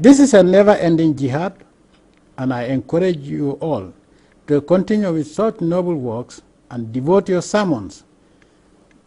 This is a never-ending jihad, and I encourage you all to continue with such noble works and devote your sermons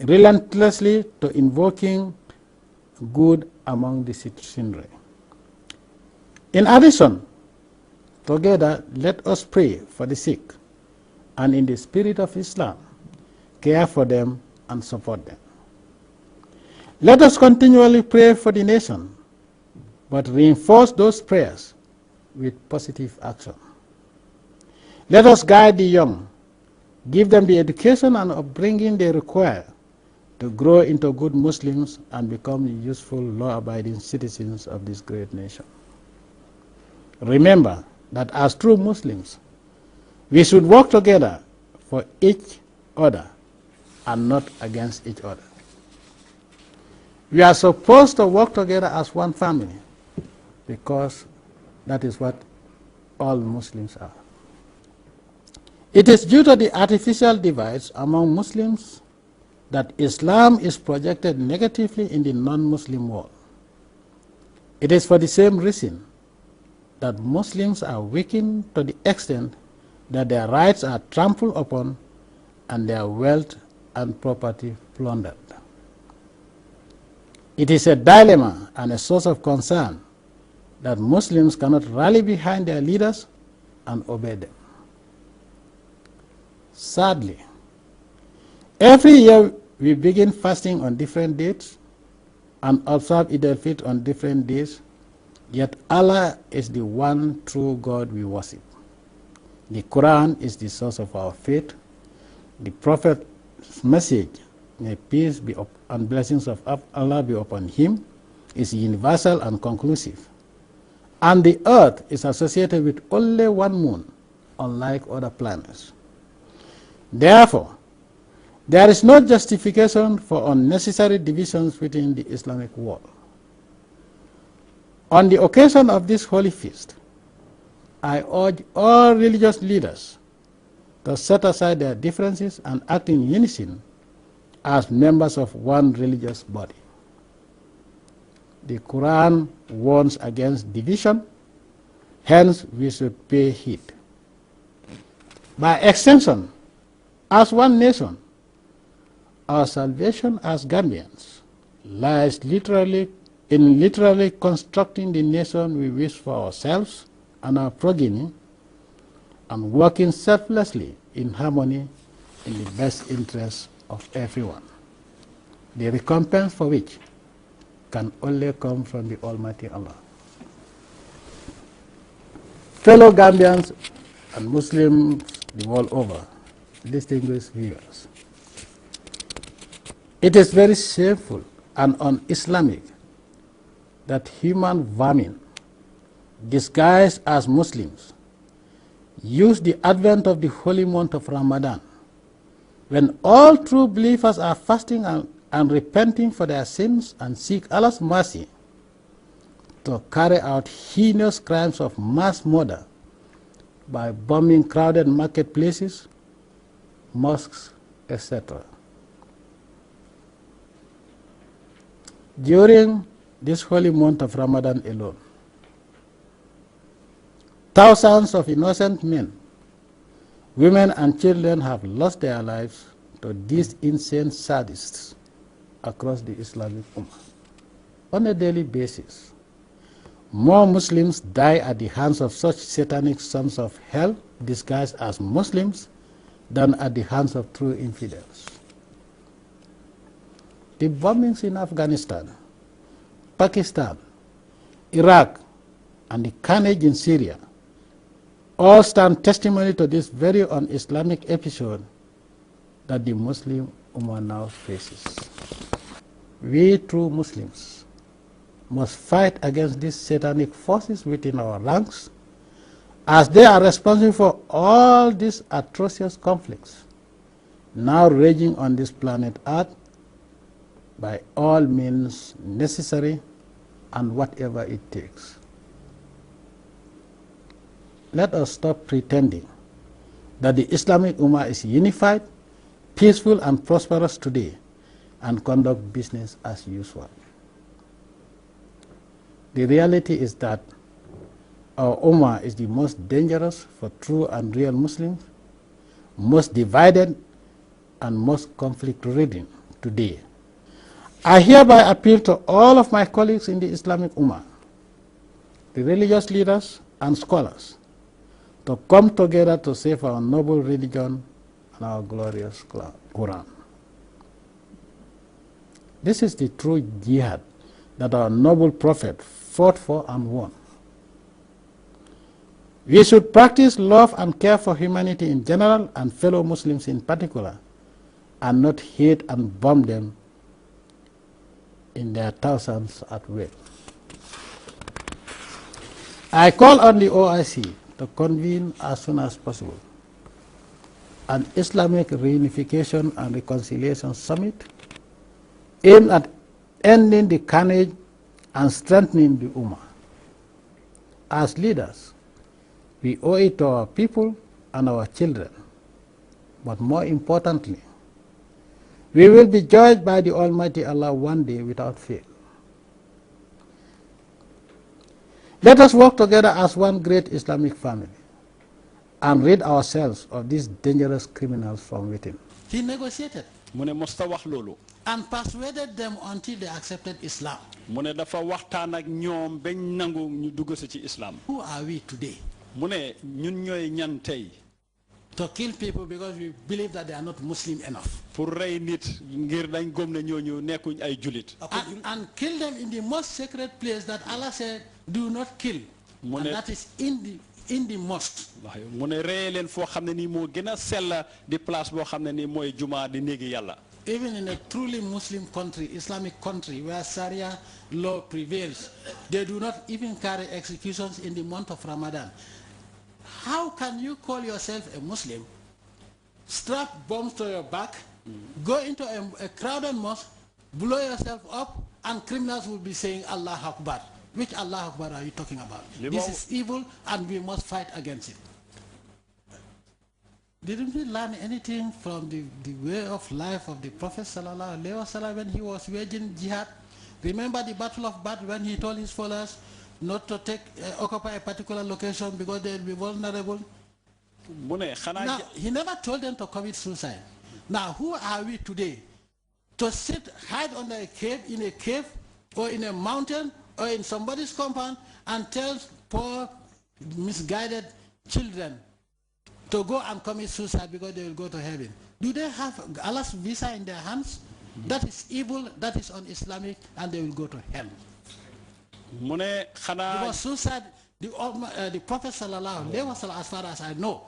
relentlessly to invoking good among the citizenry. In addition, together let us pray for the sick, and in the spirit of Islam, care for them and support them. Let us continually pray for the nation, but reinforce those prayers with positive action. Let us guide the young, give them the education and upbringing they require to grow into good Muslims and become useful, law-abiding citizens of this great nation. Remember that as true Muslims, we should work together for each other and not against each other. We are supposed to work together as one family because that is what all Muslims are. It is due to the artificial divides among Muslims that Islam is projected negatively in the non-Muslim world. It is for the same reason that Muslims are weakened to the extent that their rights are trampled upon and their wealth and property plundered. It is a dilemma and a source of concern that Muslims cannot rally behind their leaders and obey them. Sadly, every year we begin fasting on different dates and observe Eid al-Fitr on different days, yet Allah is the one true God we worship. The Quran is the source of our faith. The Prophet's message, may peace be and blessings of Allah be upon him, is universal and conclusive. And the earth is associated with only one moon, unlike other planets. Therefore, there is no justification for unnecessary divisions within the Islamic world. On the occasion of this holy feast, I urge all religious leaders to set aside their differences and act in unison as members of one religious body. The Quran warns against division, hence we should pay heed. By extension, as one nation, our salvation as Gambians lies literally constructing the nation we wish for ourselves and our progeny, and working selflessly in harmony in the best interests of everyone, the recompense for which can only come from the Almighty Allah. Fellow Gambians and Muslims the world over, distinguished viewers, it is very shameful and un-Islamic that human vermin, disguised as Muslims, use the advent of the holy month of Ramadan, when all true believers are fasting and repenting for their sins and seek Allah's mercy, to carry out heinous crimes of mass murder by bombing crowded marketplaces, mosques, etc. During this holy month of Ramadan alone, thousands of innocent men, women and children have lost their lives to these insane sadists across the Islamic Ummah. On a daily basis, more Muslims die at the hands of such satanic sons of hell disguised as Muslims than at the hands of true infidels. The bombings in Afghanistan, Pakistan, Iraq, and the carnage in Syria all stand testimony to this very un-Islamic episode that the Muslim Ummah now faces. We true Muslims must fight against these satanic forces within our ranks, as they are responsible for all these atrocious conflicts now raging on this planet Earth, by all means necessary and whatever it takes. Let us stop pretending that the Islamic Ummah is unified, peaceful and prosperous today, and conduct business as usual. The reality is that our Ummah is the most dangerous for true and real Muslims, most divided and most conflict-ridden today. I hereby appeal to all of my colleagues in the Islamic Ummah, the religious leaders and scholars, to come together to save our noble religion and our glorious Quran. This is the true jihad that our noble Prophet fought for and won. We should practice love and care for humanity in general and fellow Muslims in particular, and not hate and bomb them in their thousands at will. I call on the OIC to convene as soon as possible an Islamic Reunification and Reconciliation Summit aimed at ending the carnage and strengthening the Ummah. As leaders, we owe it to our people and our children, but more importantly, we will be judged by the Almighty Allah one day without fail. Let us work together as one great Islamic family and rid ourselves of these dangerous criminals from within. He negotiated and persuaded them until they accepted Islam. Who are we today? To kill people because we believe that they are not Muslim enough. And kill them in the most sacred place that Allah said, do not kill. And that is in the mosque. Even in a truly Muslim country, Islamic country, where Sharia law prevails, they do not even carry executions in the month of Ramadan. How can you call yourself a Muslim, strap bombs to your back, go into a crowded mosque, blow yourself up, and criminals will be saying Allah Akbar? Which Allah Akbar are you talking about? This is evil and we must fight against it. Didn't we learn anything from the way of life of the Prophet Sallallahu Alaihi Wasallam when he was waging jihad? Remember the Battle of Badr when he told his followers not to occupy a particular location because they will be vulnerable? Now, he never told them to commit suicide. Now, who are we today to hide under a cave, in a cave, or in a mountain, or in somebody's compound, and tell poor, misguided children to go and commit suicide because they will go to heaven? Do they have Allah's visa in their hands? That is evil, that is un-Islamic, and they will go to hell. Because suicide, the Prophet Sallallahu Alaihi Wasallam, as far as I know,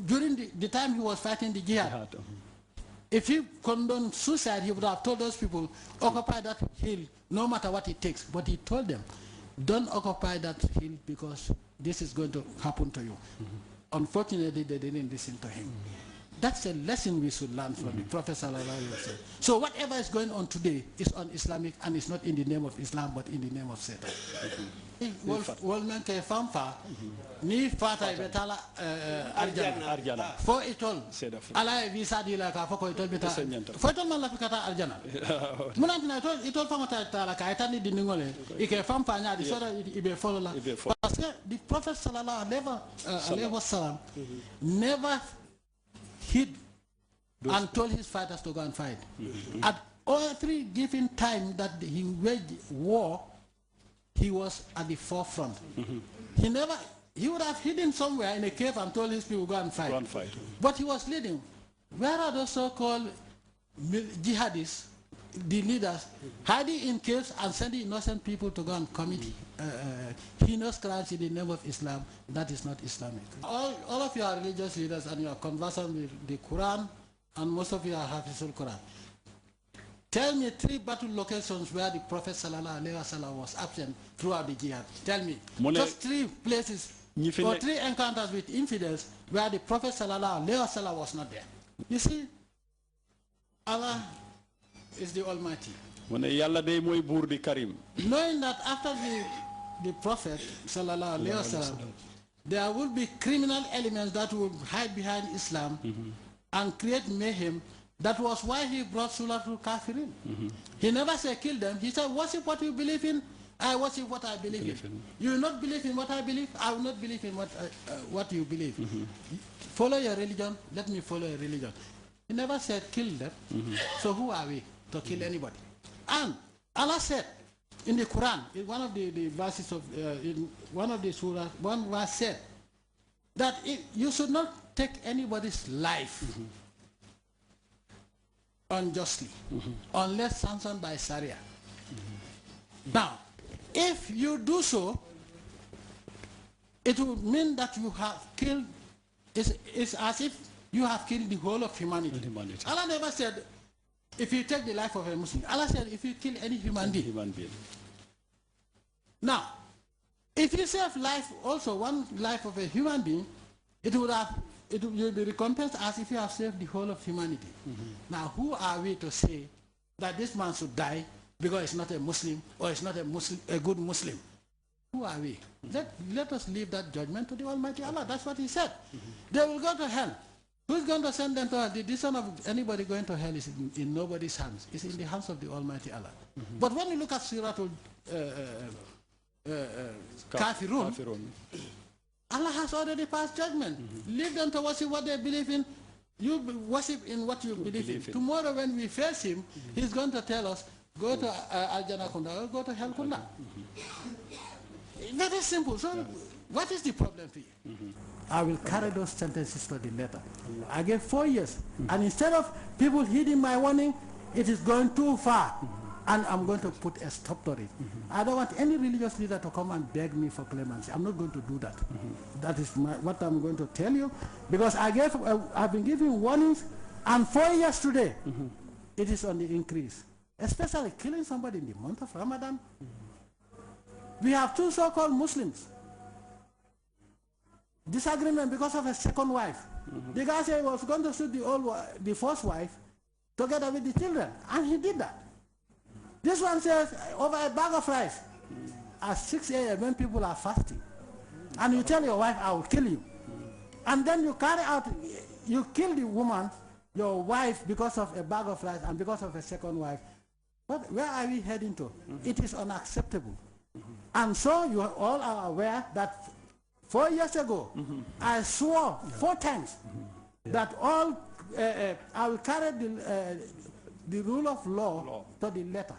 during the time he was fighting the jihad, if he condoned suicide, he would have told those people, occupy that hill, no matter what it takes. But he told them, don't occupy that hill because this is going to happen to you. Unfortunately, they didn't listen to him. That's a lesson we should learn from the Prophet Sallallahu Alaihi Wasallam. So whatever is going on today is un-Islamic and it's not in the name of Islam but in the name of Satan. Wolmen ke famfa ni fata betala arjana fo itol ala visa di la ka fo ko itol beta fo itol man la fikata arjana munantina itol famata tala ka etani di ngole ike famfa nya di soda ibe follow la parce que the Prophet Sallallahu Alaihi Wasallam never hid and told his fighters to go and fight. At every given time that he waged war, he was at the forefront. He would have hidden somewhere in a cave and told his people go and fight. But he was leading. Where are those so-called jihadists, the leaders, hiding in caves and sending innocent people to go and commit heinous crimes in the name of Islam? That is not Islamic. All of you are religious leaders and you are conversant with the Quran, and most of you are Hafizul Quran. Tell me 3 battle locations where the Prophet Sallallahu Alaihi Wasallam was absent throughout the jihad. Tell me. Just 3 places or 3 encounters with infidels where the Prophet Sallallahu Alaihi Wasallam was not there. You see, Allah is the Almighty. Knowing that after the Prophet Sallallahu Alaihi Wasallam, there will be criminal elements that will hide behind Islam and create mayhem. That was why he brought Suratul Kafirin. He never said kill them. He said worship what you believe in I worship what I believe in. You will not believe in what I believe. I will not believe in what you believe. Follow your religion. Let me follow your religion. He never said kill them. So who are we to kill anybody? And Allah said in the Quran, in one of the verses of in one of the surahs, one verse said that you should not take anybody's life unjustly unless sanctioned by Sharia. Now, if you do so, it would mean that you have killed, it's as if you have killed the whole of humanity. Allah never said, if you take the life of a Muslim. Allah said, if you kill any human being. Now, if you save life, also one life of a human being, it will be recompensed as if you have saved the whole of humanity. Now, who are we to say that this man should die because he's not a Muslim or he's not a good Muslim? Who are we? Let us leave that judgment to the Almighty Allah. That's what he said. They will go to hell. Who's going to send them to hell? The decision of anybody going to hell is in nobody's hands. It's in the hands of the Almighty Allah. But when you look at Suratul Kafirun, Allah has already passed judgment. Leave them to worship what they believe in. You worship in what you believe in. Tomorrow when we face him, he's going to tell us, go to Al-Jannah Kunda or go to Hell Kunda. That is simple. So what is the problem for you? I will carry those sentences to the letter. I gave 4 years. And instead of people heeding my warning, it is going too far. And I'm going to put a stop to it. I don't want any religious leader to come and beg me for clemency. I'm not going to do that. That is what I'm going to tell you. Because I've been giving warnings, and 4 years today, it is on the increase. Especially killing somebody in the month of Ramadan. We have 2 so-called Muslims. Disagreement because of a second wife. The guy said he was going to shoot the first wife together with the children, and he did that. This one says over a bag of rice at 6 a.m. when people are fasting, and you tell your wife, I will kill you. And then you you kill the woman, your wife, because of a bag of rice and because of a second wife. But where are we heading to? It is unacceptable. And so you all are aware that 4 years ago, I swore 4 times that I will carry the rule of law to the letter.